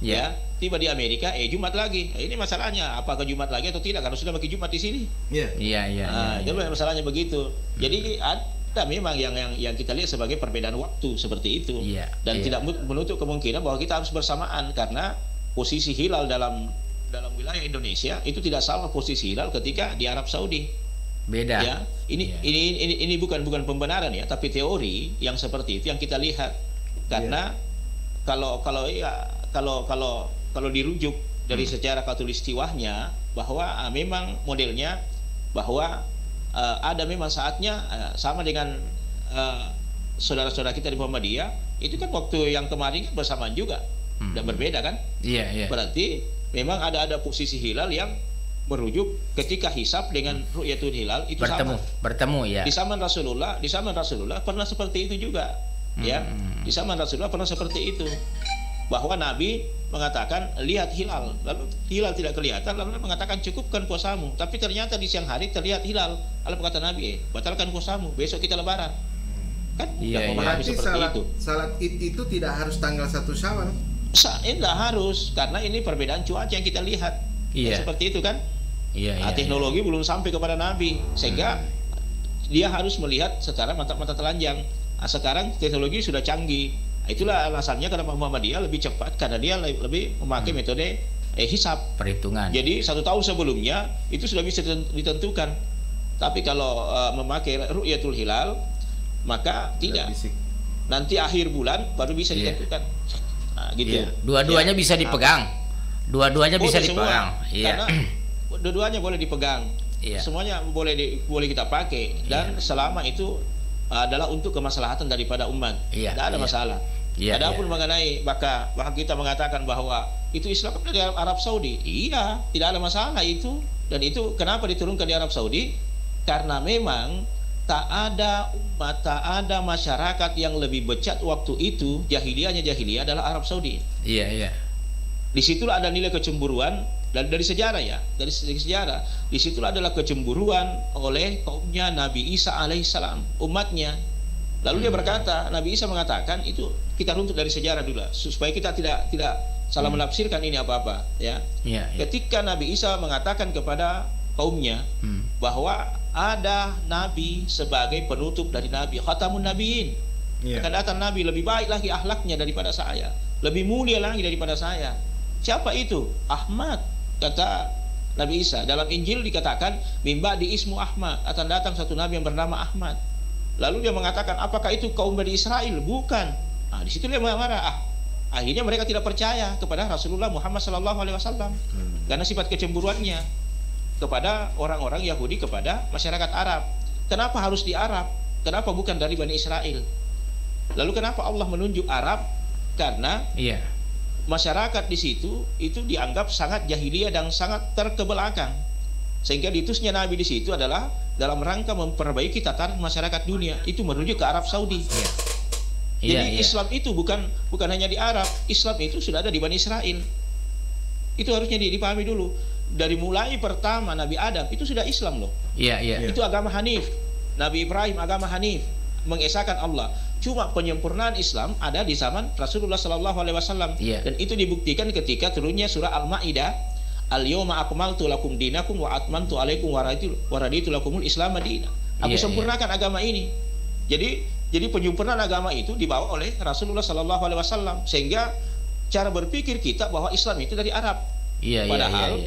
ya, tiba di Amerika, Jumat lagi. Ini masalahnya, apakah Jumat lagi atau tidak? Karena sudah pakai Jumat di sini. Itu masalahnya begitu. Jadi ada memang yang kita lihat sebagai perbedaan waktu seperti itu, dan tidak menutup kemungkinan bahwa kita harus bersamaan, karena posisi hilal dalam wilayah Indonesia itu tidak sama posisi hilal ketika di Arab Saudi. Beda. Ya, ini bukan pembenaran ya, tapi teori yang seperti itu yang kita lihat. Karena kalau dirujuk dari sejarah khatulistiwahnya, bahwa memang modelnya bahwa ada memang saatnya sama dengan saudara-saudara kita di Muhammadiyah, itu kan waktu yang kemarin bersamaan juga dan berbeda kan? Berarti memang ada posisi hilal yang merujuk ketika hisab dengan ru'yatul hilal itu bertemu ya. Di zaman Rasulullah pernah seperti itu juga. Ya, di zaman Rasulullah pernah seperti itu, bahwa Nabi mengatakan lihat hilal, lalu hilal tidak kelihatan, lalu mengatakan cukupkan puasamu, tapi ternyata di siang hari terlihat hilal, lalu kata Nabi batalkan puasamu, besok kita lebaran. Kan memahami seperti itu. Salat Id itu tidak harus tanggal 1 Syawal. Tidak harus, karena ini perbedaan cuaca yang kita lihat. Seperti itu kan. Teknologi belum sampai kepada Nabi, sehingga dia harus melihat secara mata telanjang. Sekarang teknologi sudah canggih. Itulah alasannya kenapa Muhammadiyah lebih cepat, karena dia lebih memakai metode hisab, perhitungan. Jadi 1 tahun sebelumnya itu sudah bisa ditentukan. Tapi kalau memakai ru'yatul hilal, maka tidak. Nanti akhir bulan baru bisa ditentukan. Gitu. Dua-duanya bisa dipegang. Dua-duanya bisa dipegang. Karena dua-duanya boleh dipegang. Semuanya boleh kita pakai, dan selama itu adalah untuk kemaslahatan daripada umat, tidak ada masalah. Adapun mengenai bahkan kita mengatakan bahwa itu Islam dari Arab Saudi, tidak ada masalah itu. Dan itu kenapa diturunkan di Arab Saudi? Karena memang tak ada umat, tak ada masyarakat yang lebih becat waktu itu, jahiliyah adalah Arab Saudi. Disitulah ada nilai kecemburuan dari sejarah ya, dari sejarah. Disitulah adalah kecemburuan oleh kaumnya Nabi Isa alaihissalam, umatnya. Lalu dia berkata, Nabi Isa mengatakan, itu kita runtut dari sejarah dulu supaya kita tidak salah menafsirkan ini apa-apa ya. Ketika Nabi Isa mengatakan kepada kaumnya bahwa ada nabi sebagai penutup dari nabi, khatamun nabiin. Akan datang nabi lebih baik lagi akhlaknya daripada saya, lebih mulia lagi daripada saya. Siapa itu? Ahmad, kata Nabi Isa. Dalam Injil dikatakan mimba di ismu Ahmad, akan datang satu nabi yang bernama Ahmad. Lalu dia mengatakan, apakah itu kaum Bani Israel? Bukan. Di situ dia marah. Akhirnya mereka tidak percaya kepada Rasulullah Muhammad SAW karena sifat kecemburuannya kepada orang-orang Yahudi, kepada masyarakat Arab. Kenapa harus di Arab? Kenapa bukan dari Bani Israel? Lalu kenapa Allah menunjuk Arab? Karena masyarakat di situ itu dianggap sangat jahiliyah dan sangat terkebelakang, sehingga diutusnya Nabi di situ adalah dalam rangka memperbaiki tatanan masyarakat dunia. Itu merujuk ke Arab Saudi. Jadi Islam itu bukan hanya di Arab. Islam itu sudah ada di Bani Israel. Itu harusnya dipahami dulu. Dari mulai pertama Nabi Adam itu sudah Islam loh. Itu agama Hanif. Nabi Ibrahim agama Hanif, mengesahkan Allah. Cuma penyempurnaan Islam ada di zaman Rasulullah SAW. Dan itu dibuktikan ketika turunnya surah Al-Maidah, Al-yawma akmaltu lakum dinakum wa atmamtu alaikum wa raditu lakumul Islam madina. Aku sempurnakan agama ini. Jadi penyempurnaan agama itu dibawa oleh Rasulullah SAW, sehingga cara berpikir kita bahwa Islam itu dari Arab. Padahal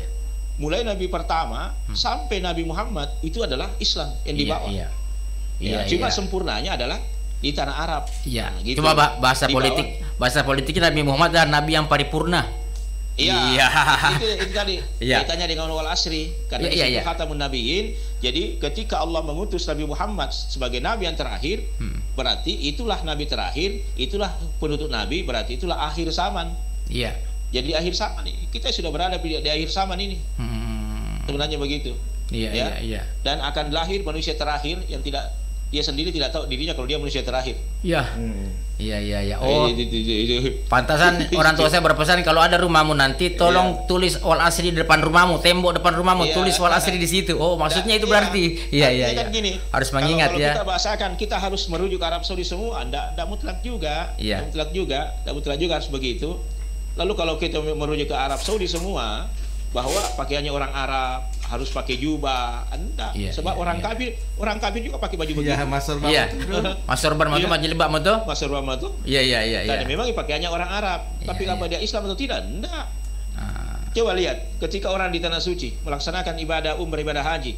mulai Nabi pertama sampai Nabi Muhammad itu adalah Islam yang dibawa. Cuma sempurnanya adalah di tanah Arab. Gitu. Coba bahasa politiknya Nabi Muhammad dan Nabi yang paripurna. Itu tadi kaitannya dengan wal asri, karena itu khatamun nabiyyin. Jadi ketika Allah mengutus Nabi Muhammad sebagai nabi yang terakhir, berarti itulah nabi terakhir, itulah penutup nabi, berarti itulah akhir zaman. Jadi akhir zaman ini kita sudah berada di akhir zaman ini. Sebenarnya begitu. Dan akan lahir manusia terakhir yang tidak dia sendiri tidak tahu dirinya kalau dia manusia terakhir. Iya. Iya. Oh, pantasan orang tua saya berpesan kalau ada rumahmu nanti tolong tulis wal asri di depan rumahmu, tembok depan rumahmu, tulis wal asri di situ. Oh, maksudnya itu berarti. Iya. Kan gini, harus mengingat kalau ya. Kita bahasakan kita harus merujuk Arab Saudi semua, tidak mutlak juga. Iya. Tidak mutlak juga harus begitu. Lalu kalau kita merujuk ke Arab Saudi semua, bahwa pakaiannya orang Arab harus pakai jubah, enggak. Sebab orang kafir juga pakai baju begitu. Mas sorban itu majilbab itu. Mas sorban itu. Iya. Dan memang pakaiannya orang Arab. Tapi apa dia Islam atau tidak? Enggak. Coba lihat, ketika orang di tanah suci melaksanakan ibadah umrah, ibadah haji,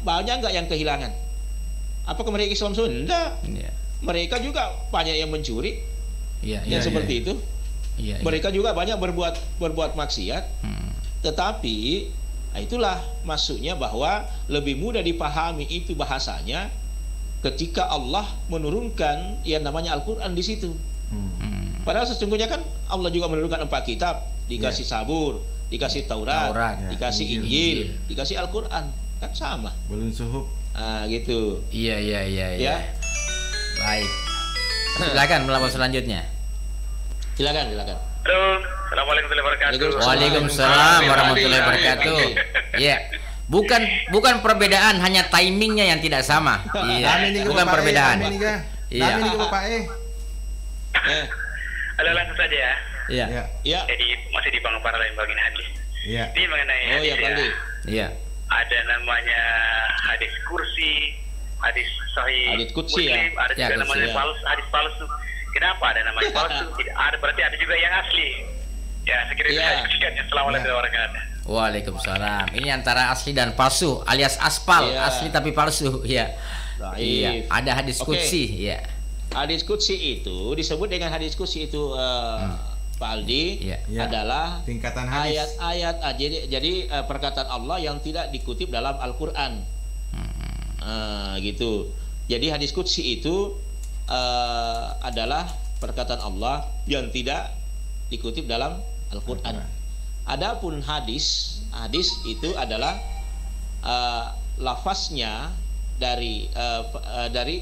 banyak enggak yang kehilangan? Apakah mereka Islam semua? Enggak. Mereka juga banyak yang mencuri. Yang seperti itu. Mereka juga banyak berbuat maksiat. Tetapi itulah maksudnya bahwa lebih mudah dipahami itu bahasanya ketika Allah menurunkan yang namanya Al-Quran di situ. Padahal sesungguhnya kan Allah juga menurunkan 4 kitab, dikasih Sabur, dikasih Taurat, dikasih Injil, dikasih Al-Quran, kan sama. Belum suhuf. Gitu. Iya. Ya. Baik. Silakan melapor selanjutnya. Silakan. Halo, assalamualaikum warahmatullahi wabarakatuh. Waalaikumsalam warahmatullahi wabarakatuh. Iya. Bukan perbedaan, hanya timingnya yang tidak sama. Iya. Bukan perbedaan. Iya. Halo, langsung saja ya. Iya. Jadi masih di Bangpara lain bagian hadis. Iya. Ini mengenai hadis ya. Iya. Ada namanya hadis kursi, hadis sahih Muslim, ada juga namanya hadis palsu. Kenapa ada namanya palsu? Tidak ada, berarti ada juga yang asli. Ya, sekiranya Assalamualaikum warahmatullahi wabarakatuh. Waalaikumsalam. Ini antara asli dan palsu, alias aspal, asli tapi palsu. Iya. Iya. Ada hadis qudsi, ya. Hadis qudsi itu disebut dengan hadis qudsi itu Pak Aldi adalah tingkatan hadis. Ayat-ayat jadi perkataan Allah yang tidak dikutip dalam Al-Qur'an. Gitu. Jadi hadis qudsi itu adalah perkataan Allah yang tidak dikutip dalam Al-Quran. Adapun hadis itu adalah lafaznya dari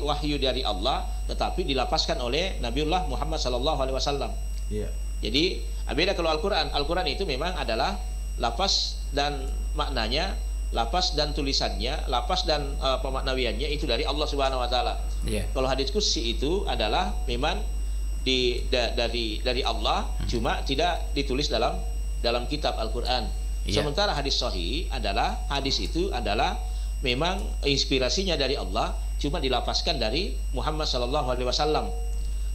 wahyu dari Allah, tetapi dilafazkan oleh Nabiullah Muhammad SAW. Jadi beda kalau Al-Quran itu memang adalah lafaz dan maknanya, lafaz dan tulisannya, lafaz dan pemaknawiannya itu dari Allah Subhanahu wa taala. Kalau hadis qudsi itu adalah memang dari Allah, cuma tidak ditulis dalam kitab Al-Qur'an. Sementara hadis sahih adalah itu adalah memang inspirasinya dari Allah, cuma dilafazkan dari Muhammad SAW.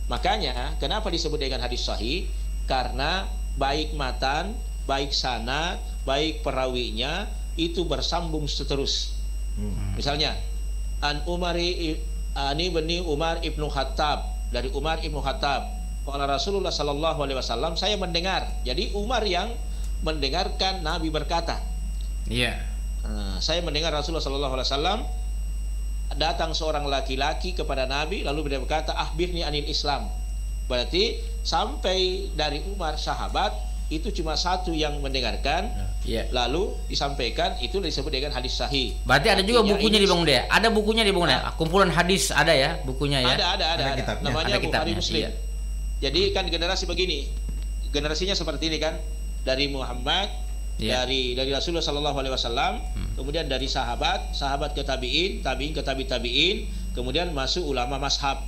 Makanya kenapa disebut dengan hadis sahih? Karena baik matan, baik sanad, baik perawinya itu bersambung seterus. Misalnya Ani bin Umar ibnu Khattab, dari Umar ibnu Khattab, qala Rasulullah sallallahu alaihi wasallam, saya mendengar. Jadi Umar yang mendengarkan Nabi berkata. Saya mendengar Rasulullah sallallahu alaihi wasallam, datang seorang laki-laki kepada Nabi lalu beliau berkata, akhbirni anil Islam. Berarti sampai dari Umar sahabat itu cuma satu yang mendengarkan, lalu disampaikan, itu disebut dengan hadis sahih. Berarti ada juga bukunya di Bang Dea. Ada bukunya di Bang Dea. Kumpulan hadis ada ya bukunya ya. Ada. Namanya Bukhari Muslim. Jadi kan generasi begini, generasinya seperti ini kan, dari Muhammad, dari Rasulullah Sallallahu Alaihi Wasallam, kemudian dari sahabat ke tabiin, tabiin ke tabiin, kemudian masuk ulama mazhab.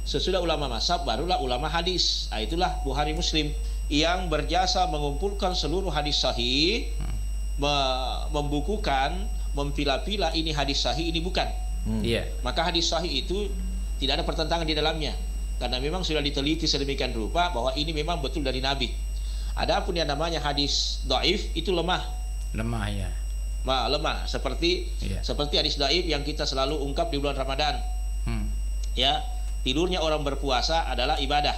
Sesudah ulama mazhab barulah ulama hadis. Itulah Bukhari Muslim yang berjasa mengumpulkan seluruh hadis sahih, membukukan, mempilah-pilah ini hadis sahih, ini bukan. Maka hadis sahih itu tidak ada pertentangan di dalamnya, karena memang sudah diteliti sedemikian rupa bahwa ini memang betul dari Nabi. Adapun yang namanya hadis dhaif itu lemah ya. Lemah seperti hadis dhaif yang kita selalu ungkap di bulan Ramadan. Ya, tidurnya orang berpuasa adalah ibadah.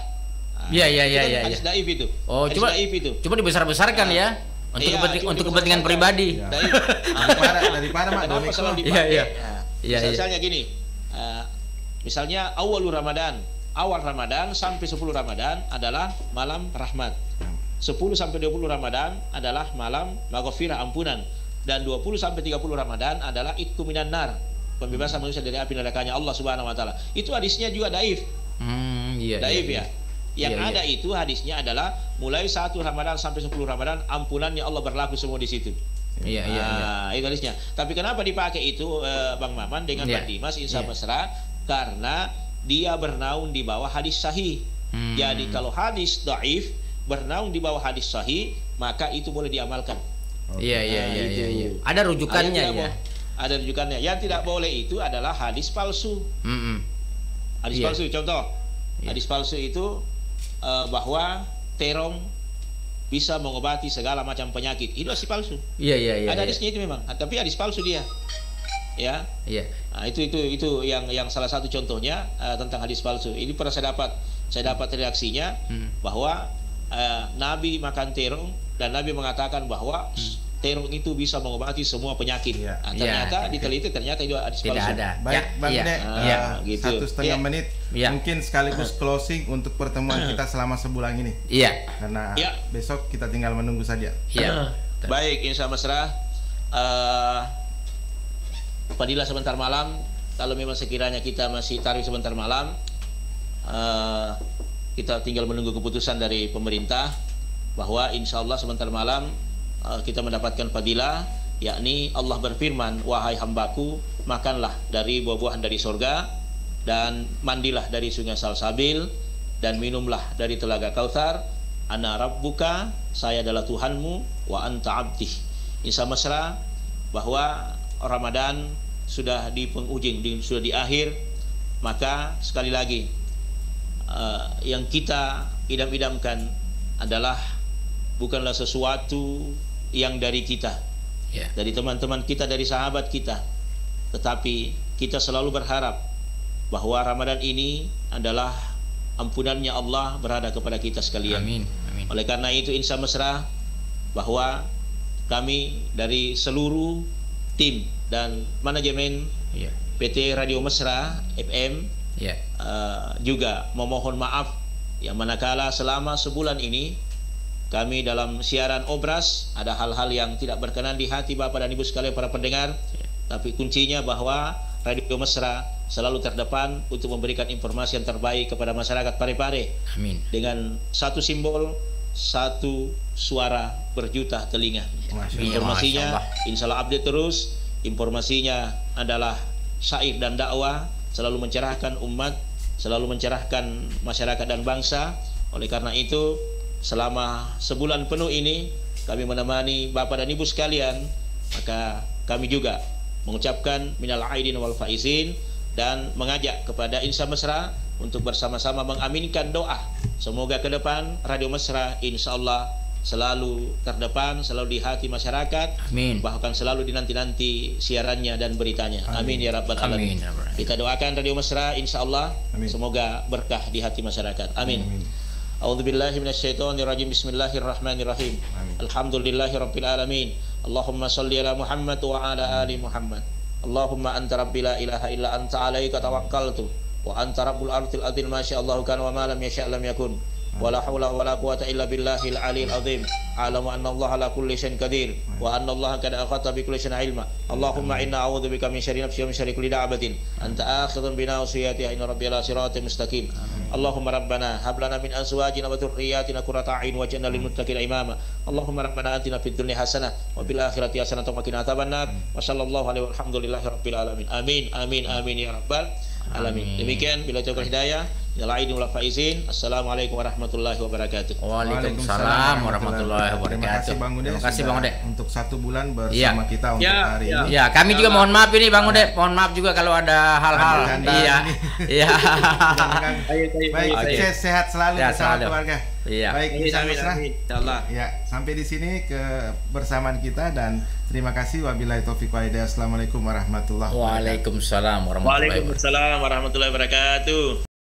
Hadis dhaif itu. Oh, cuma dibesar-besarkan ya. Untuk kepentingan pribadi. Daripada mak. Misalnya gini. Misalnya awal Ramadan sampai 10 Ramadan adalah malam rahmat. 10 sampai 20 Ramadan adalah malam maghfirah, ampunan, dan 20 sampai 30 Ramadan adalah itqu minan nar, pembebasan manusia dari api nerakanya Allah Subhanahu wa taala. Itu hadisnya juga daif. Daif ya. Yang ada itu hadisnya adalah mulai 1 Ramadan sampai 10 Ramadan ampunannya Allah berlaku semua di situ. Itu hadisnya. Tapi kenapa dipakai itu Bang Maman dengan Bang Dimas Insya Mesra? Karena dia bernaung di bawah hadis sahih. Jadi kalau hadis dhaif bernaung di bawah hadis sahih, maka itu boleh diamalkan. Iya. Ada rujukannya ya. Ada rujukannya. Yang tidak boleh itu adalah hadis palsu. Hadis palsu contoh. Hadis palsu itu bahwa terong bisa mengobati segala macam penyakit. Itu hadis palsu. Ada hadisnya itu memang, tapi hadis palsu dia. Nah, itu yang salah satu contohnya tentang hadis palsu. Ini pernah saya dapat reaksinya bahwa Nabi makan terong dan Nabi mengatakan bahwa terong itu bisa mengobati semua penyakit. Ternyata diteliti ternyata itu hadis palsu. Tidak ada. Baik, Bang Dek, gitu. 1,5 menit mungkin sekaligus closing untuk pertemuan kita selama sebulan ini. Karena besok kita tinggal menunggu saja. Baik, Insya Mesra. Fadilah sebentar malam. Kalau memang sekiranya kita masih tarik sebentar malam, kita tinggal menunggu keputusan dari pemerintah bahwa insya Allah sebentar malam kita mendapatkan fadilah, yakni Allah berfirman, wahai hambaku, makanlah dari buah-buahan dari surga dan mandilah dari sungai Salsabil dan minumlah dari telaga Kautsar. Ana rabbuka, saya adalah Tuhanmu, wa anta abdih. Insya Mesra bahwa Ramadan sudah di penghujung, sudah di akhir, maka sekali lagi yang kita idam-idamkan adalah bukanlah sesuatu yang dari kita, dari teman-teman kita, dari sahabat kita, tetapi kita selalu berharap bahwa Ramadan ini adalah ampunannya Allah berada kepada kita sekalian. Amin. Oleh karena itu Insya Mesra bahwa kami dari seluruh tim dan manajemen PT Radio Mesra FM juga memohon maaf yang manakala selama sebulan ini kami dalam siaran obras ada hal-hal yang tidak berkenan di hati Bapak dan Ibu sekalian para pendengar. Tapi kuncinya bahwa Radio Mesra selalu terdepan untuk memberikan informasi yang terbaik kepada masyarakat Parepare. Amin. Dengan satu simbol, satu suara berjuta telinga. Informasinya insya Allah update terus. Informasinya adalah syair dan dakwah, selalu mencerahkan umat, selalu mencerahkan masyarakat dan bangsa. Oleh karena itu selama sebulan penuh ini kami menemani Bapak dan Ibu sekalian, maka kami juga mengucapkan minal aidin wal faizin dan mengajak kepada Insya Mesra untuk bersama-sama mengaminkan doa. Semoga ke depan Radio Mesra insya Allah selalu terdepan, selalu di hati masyarakat. Amin. Bahkan selalu dinanti-nanti siarannya dan beritanya. Amin ya rabbal alamin. Kita doakan Radio Mesra insya Allah semoga berkah di hati masyarakat. Amin. A'udzubillahi minasyaitonirrajim. Bismillahirrahmanirrahim. Alhamdulillahirabbil alamin. Allahumma shalli ala Muhammad wa ala ali Muhammad. Allahumma anta rabbi la ilaha illa anta alaika tawakkaltu wa anta rabbul arshil azim ma syaa Allahu kana wa ma lam yasha' lam yakun. Wala haula wala quwata illa billahil aliyil azim. Alamu anna Allah ala kulli syai'in qadir wa anna Allah qad ahata bi kulli syai'in ilma. Allahumma inna a'udzubika min syarri nafsi wa min syarri kulli da'batin anta akhidhun bi nasiyatiha inna rabbi ala siratin mustaqim. Allahumma rabbana hab lana min azwajina wa dhurriyyatina qurrata a'yun waj'alna lil muttaqina imama. Allahumma rabbana atina fid dunya hasanah wa fil akhirati hasanah wa qina adzabannar. Wa sallallahu alaihi walhamdulillahi rabbil alamin. Amin amin amin ya rabbal alamin. Demikian bila cukup hidayah. Assalamualaikum warahmatullahi wabarakatuh. Waalaikumsalam warahmatullahi wabarakatuh. Terima kasih Bang Ude. Terima kasih Bang Ude untuk 1 bulan bersama kita untuk hari ini. Ya, kami juga mohon maaf ini Bang Ude. Mohon maaf juga kalau ada hal-hal. Iya. Baik, sukses sehat selalu bersama keluarga. Baik, Insya Mesra. Insyaallah. Ya, sampai di sini kebersamaan kita dan terima kasih. Wabillahi taufiq wal hidayah. Assalamualaikum warahmatullahi wabarakatuh. Waalaikumsalam warahmatullahi wabarakatuh. Waalaikumsalam warahmatullahi wabarakatuh.